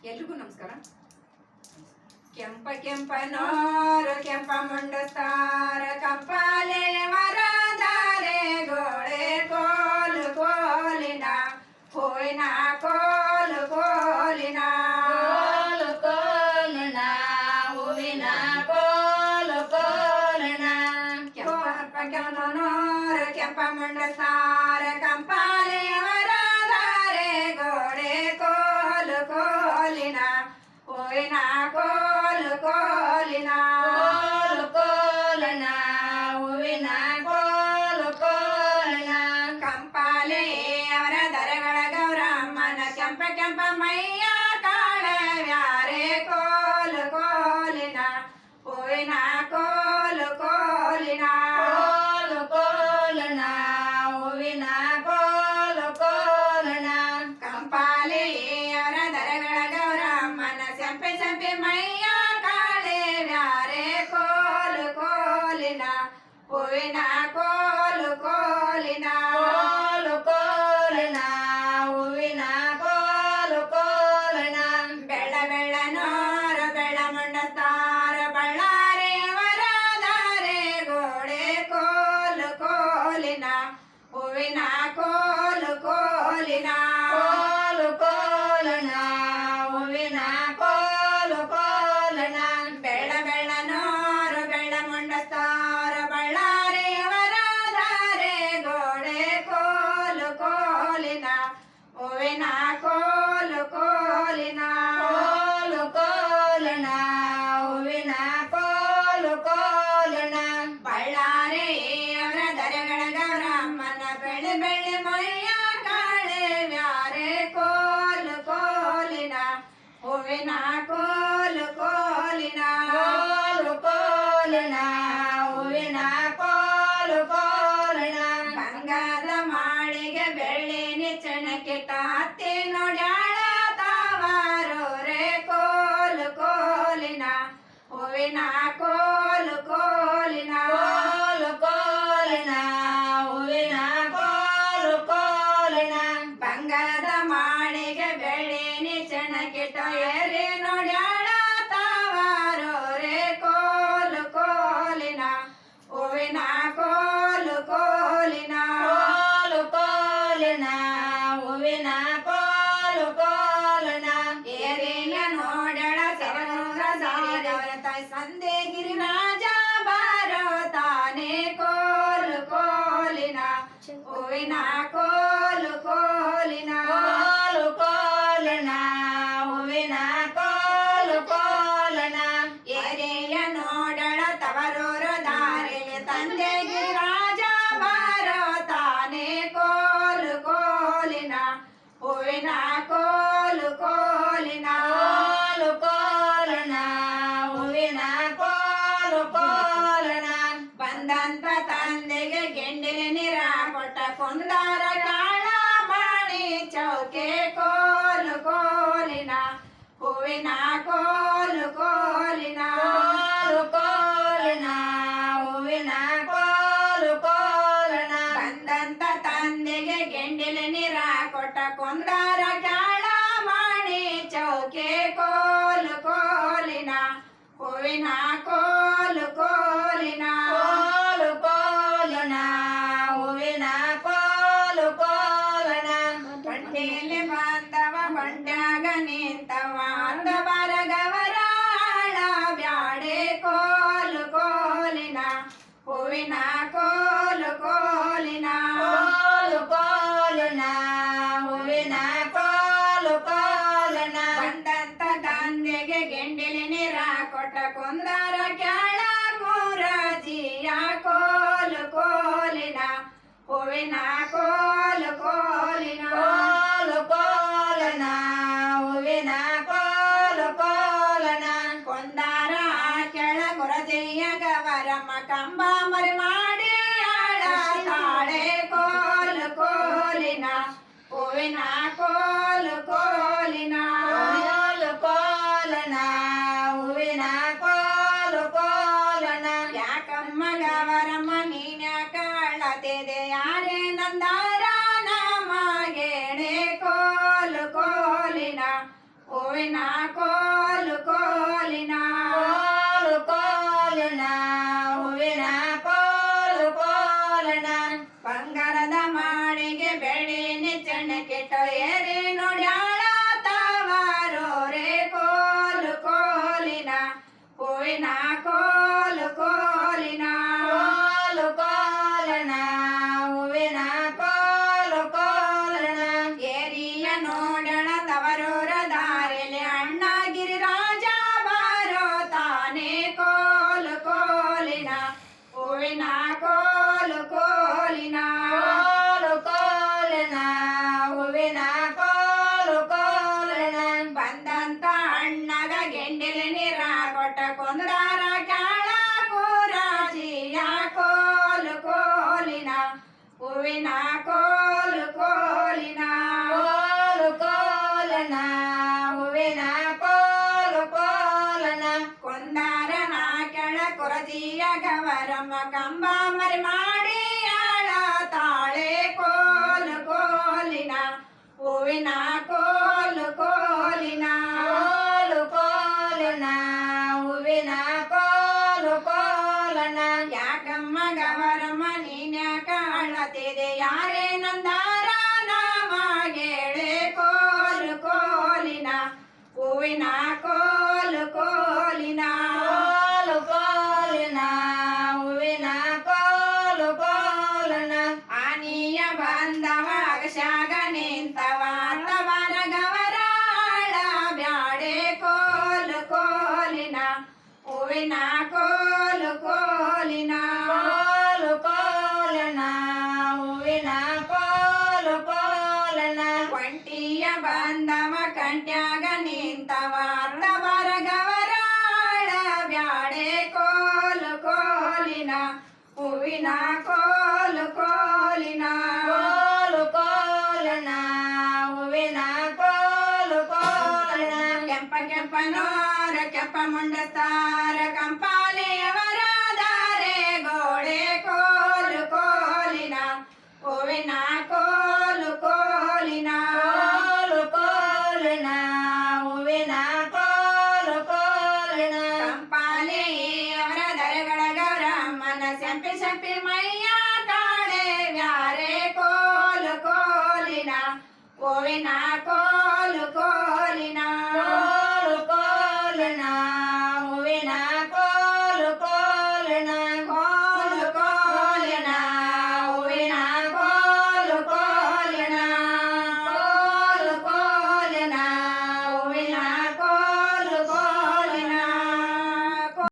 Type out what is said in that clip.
ಎಲ್ರಿಗೂ ನಮಸ್ಕಾರ. ಕೆಂಪ ಕೆಂಪನೋರು ಕೆಂಪ ಮುಂಡಸ್ತಾರ, ಕಂಪಾಲೆ ವರದಾರೆ ಗೋಳೆ ಕೋಲು ಕೋಲಿನ ಹೋಯ್ನ ಕೋಲು ಕೋಲಿನ ಕೋಲು ಕೋಲಿನ ಹೂವಿನ ಕೋಲು ಕೋಲಿನ. ಕೆಂಪ ಕೆಂಪನೋರು ಕೆಂಪ ಮುಂಡಸ್ತಾರ, ಕಂಪಾಲೆ ವರದಾರೆ ಗೋಳೆ ಕೋಲು ಕೋಲಿನ ಹೋಯ್ನ ಕೋಲು ಕೋಲಿನ ಕೋಲು ಕೋಲಿನ ಹೂವಿನ ಕೋಲು ಕೋಲಿನ. ಕಂಪಾಲೆ ಅವರ ದರಗಳ ಗೌರಮ್ಮನ ಕೆಂಪ ಕೆಂಪ ಮೈಯ ಕಾಳವ್ಯಾರೆ ಕೋಲು ಕೋಲಿನ ಹೂವಿನ ಕೋಲು ಕೋಲಿನ ಕೋಲು ಕೋಲಿನ ಹೂವಿನ ಕೋಲು ಕೋಲಿನ. ಕಂಪಾಲೆ ಅವರ ದರಗಳ ಗೌರಮ್ಮನ ಸೆಂಪೆ ಸೆಂಪೆ ಮೈಯ ಕಾಳವ್ಯಾರೆ ಕೋಲು ಕೋಲಿನ ಹೂವಿನ ಕೋಲು ಕೋಲಿನ ಕೋಲು ಕೋಲಿನ ಹೂವಿನ ಕೋಲು ಕೋಲಿನ. ಬೆಳ್ಳ ಬೆಳ್ಳನೋರ ಬೆಳ್ಳ ಮುಂಡಸ್ತಾರ, ಬಳ್ಳಾರಿ ವರದಾರೆ ಗೋಡೆ ಕೋಲು ಕೋಲಿನ ಹೂವಿನ ಕೋಲು ಕೋಲಿನ ಕೋಲು ಕೋಲಿನ ಹೂವಿನ ಕೋಲು ಕೋಲಿನ. ಬೆಳ್ಳ ಬೆಳ್ಳನೋರ ಬೆಳ್ಳ ಮುಂಡಸ್ತಾರ, ಬಳ್ಳಾರಿ ವರದಾರೆ ಗೋಡೆ ಕೋಲು ಕೋಲಿನ ಹೂವಿನ ಕೋಲು ಕೋಲಿನ ಕೋಲು ಕೋಲಿನ ಹೂವಿನ ಕೋಲು ಕೋಲಿನ. ಬಳ್ಳಾರಿ ಅವರ ದರಗಳ ಗೌರಮ್ಮನ ಬೆಳ್ಳಿ ಬೆಳ್ಳಿ ಮೈಯ ಕಾಳೆ ವ್ಯಾರೆ ಕೋಲು ಕೋಲಿನ ಹೂವಿನ ಕೋಲು ಕೋಲಿನ ಕೋಲು ಕೋಲಿನ ಹೂವಿನ ಕೋಲು ಕೋಲಿನ. ಬಂಗಾರದ ಮಾಳಿಗೆ ಬೆಳ್ಳಿ ನಿಚ್ಚಣಕ್ಕಿಟ್ಟ ಹತ್ತಿ ನೋಡ್ಯಾಳ ತಾವಾರೋರೆ ಕೋಲು ಕೋಲಿನ ಹೂವಿನ ಕೋಲು ಕೋಲಿನ ಕೋಲು ಕೋಲಿನ ಹೂವಿನ ಕೋಲು ಕೋಲಿನ. ಬಂಗಾರದ ಮಾಳಿಗೆ ಬೆಳ್ಳಿ ನಿಚ್ಚಣಕ್ಕಿಟ್ಟ ಏರಿ ನೋಡ್ಯಾಳ ತಾವಾರೋರೆ ಕೋಲು ಕೋಲಿನ ಹೂವಿನ ಕೋಲು ಕೋಲಿನ ಕೋಲು ಕೋಲಿನ ಹೂವಿನ ಕೋಲು ಕೋಲಿನ. ಏರಿನ ನೋಡಳ ಸವನೂರ ಸಾರಿದವರ ತಾಯಿ ಸಂದೇಗಿರಿ ರಾಜ ಬಾರೋ ತಾನೇ ಕೋಲು ಕೋಲಿನ ಹೂವಿನ ಕೋಲು ಕೋಲಿನ ಕೋಲು ಕೋಲಿನ ಹೂವಿನ ಕೋಲು ಕೋಲಿನ. ಏರಿಯ ನೋಡಳ ತವರೂರ ದಾರಿಲಿ ತಂದೆಗಿರಿ ರಾಜ ಬಾರೋ ತಾನೇ ಕೋಲು ಕೋಲಿನ ಹೂವಿನ ಕೋಲು ಕೋಲಿನ ಕೋಲು ಕೋಲಿನ ಹೂವಿನ ಕೋಲು ಕೋಲಿನ. ಬಂದಂತ ತಂದೆಗೆ ಗೆಂಡಿಲಿ ನೀರ ಕೊಟ್ಟ ಕೊಂದಾರ ಕಾಳ ಮಾಡಿ ಚೌಕೆ ಕೋಲು ಕೋಲಿನ ಹೂವಿನ ಕೋಲು ಕೋಲಿನ ಕೋಲು ಕೋಲಿನ ಹೂವಿನ ಕೋಲು ಕೋಲಿನ. ಬಂದಂತ ತಂದೆಗೆ ಗೆಂಡಿಲಿ ನೀರ ಕೊಟ್ಟ ಕೊಂದಾರ ಕಾಳ ಮಾಡಿ ಚೌಕೆ ಕೋಲು ಕೋಲಿನ ಹೂವಿನ ಕೋಲು ಕೋಲಿನ ಕೋಲು ಕೋಲಿನ ಹೂವಿನ ಕೋಲು ಕೋಲಿನ. ಬಂಡಿಯಲ್ಲಿ ಬಾಂಧವ ಬಂಡ್ಯಾಗ ನಿಂತವ ಅಂದ ಬರಗವರಾಳ ಬ್ಯಾಡೆ ಕೋಲು ಕೋಲಿನ ಹೂವಿನ ಕೋಲು ಕೋಲಿನ ಕೋಲು ಕೋಲಿನ ಹೂವಿನ ಕೋಲು ಕೋಲಿನ. ಬಂದಂತ ತಂದೆಗೆ ಗೆಂಡಿಲಿ ನೀರ ಕೊಟ್ಟ ಕೊಂದಾರ ಕ್ಯಾಳ ಮೂರಜಿಯ ಕೋಲು ಕೋಲಿನ ಹೂವಿನ ಕೋಲು ಕೋಲಿನ ಕೋಲು ಕೋಲಿನ ಹೂವಿನ ಕೋಲು ಕೋಲಿನ. ಕೊಂದಾರ ಕೆಳ ಕೊರಜೆಯ ಗವರಮ್ಮ ಕಂಬ ಮರಿ ಮಾಡಿ ಆಳ ತಾಳೆ ಕೋಲು ಕೋಲಿನ ಹೂವಿನ ಕೋಲು ಕೋಲಿನ ಕೋಲು ಕೋಲಿನ ಹೂವಿನ ಕೋಲು ಕೋಲಿನ. ಯಾಕಮ್ಮ ಗವರಮ್ಮ ನೀನ್ಯಾಕ ಅಳತಿದೆ ಯಾರೇ ನಂದಾರ ಹೂವಿನ ಕೋಲು ಕೋಲಿನ ಕೋಲು ಕೋಲನ ಹೂವಿನ ಕೋಲು ಕೋಲನ ಬಂಗಾರದ ಮಾಳಿಗೆ ಬೆಳ್ಳಿನಿ ಚೆನ್ನಕ್ಕಿಟ್ಟು ಏರಿ ನೋಡ್ಯಾಳ ತಾವಾರೋರೆ ಕೋಲು ಕೋಲಿನ ಹೂವಿನ ಕೋಲು ಕೋಲಿನ ಕೋಲು ಕೋಲನ ಹೂವಿನ ಕೋಲು ಕೋಲನ ಏರಿಯ ನೋಡಳ ತವರೂರ ದಾರಿಲಿ ಅಣ್ಣ ಗಿರಿರಾಜ ಬಾರೋ ತಾನೇ ಕೋಲು ಕೋಲಿನ ಹೂವಿನ ಕೋಲು ಕೋಲಿನ ಕೋಲು ಕೋಲನ ಹೂವಿನ ಕೋಲು ಕೋಲನ ಬಂದಂತ ಅಣ್ಣಗ ಗೆಂಡಿಲಿ ನೀರ ಕೊಟ್ಟ ಕೊಂದಾರ ಕಾಳ ಕೂರಾಜಿಯ ಕೋಲು ಕೋಲಿನ ಹೂವಿನ ಕೋಲು ಕೋಲಿನ ಕೋಲು ಕೋಲನ ಹೂವಿನ ಕೋಲು ಕೋಲನ ಕೊಂದಾರನ ಕೆಳ ಕೊರಜಿಯ ಗವರಮ್ಮ ಕಂಬ ಮರಿ ಮಾಡಿ ಆಳ ತಾಳೆ ಕೋಲು ಕೋಲಿನ ಹೂವಿನ ಕೋಲು ಕೋಲಿನ ಕೋಲು ಕೋಲನ ಹೂವಿನ ಕೋಲು ಕೋಲನ ಯಾಕಮ್ಮ ಗವರಮ್ಮ ನೀನ್ಯಾಕ ಅಳತಿದೆ ಯಾರೇ ನಂದಾರ ನಾವಾಗೇಳೆ ಕೋಲು ಕೋಲಿನ ಹೂವಿನ ಕೋಲು ಕೋಲಿನ ಕೋಲು ಕೋಲನ ಹೂವಿನ ಕೋಲು ಕೋಲನ ಆನಿಯ ಬಂದವ ಅಗಸ್ಯಾಗ ನಿಂತವ ತವರ ಗವರಾಳ ಬ್ಯಾಡೆ ಕೋಲು ಕೋಲಿನ ಹೂವಿನ ಕೋಲು ಕೋಲಿನ ಕೋಲು ಕೋಲನ ಹೂವಿನ ಕೋಲು ಕೋಲನ ಒಂಟಿಯ ಬಂದವ ಕಂಟ್ಯಾಗ ನಿಂತವ ತವರ ಗವರಾಳ ಬ್ಯಾಡೆ ಕೋಲು ಕೋಲಿನ ಹೂವಿನ ಕೋಲು ಕೋಲಿನ ಕೋಲು ಕೋಲನ ಹೂವಿನ ಕೋಲು ಕೋಲನ ಕೆಂಪ ಕೆಂಪನೋರ ಕೆಂಪ ಮುಂಡಸ್ತಾರ ಕಂಪಾಲೆಯವ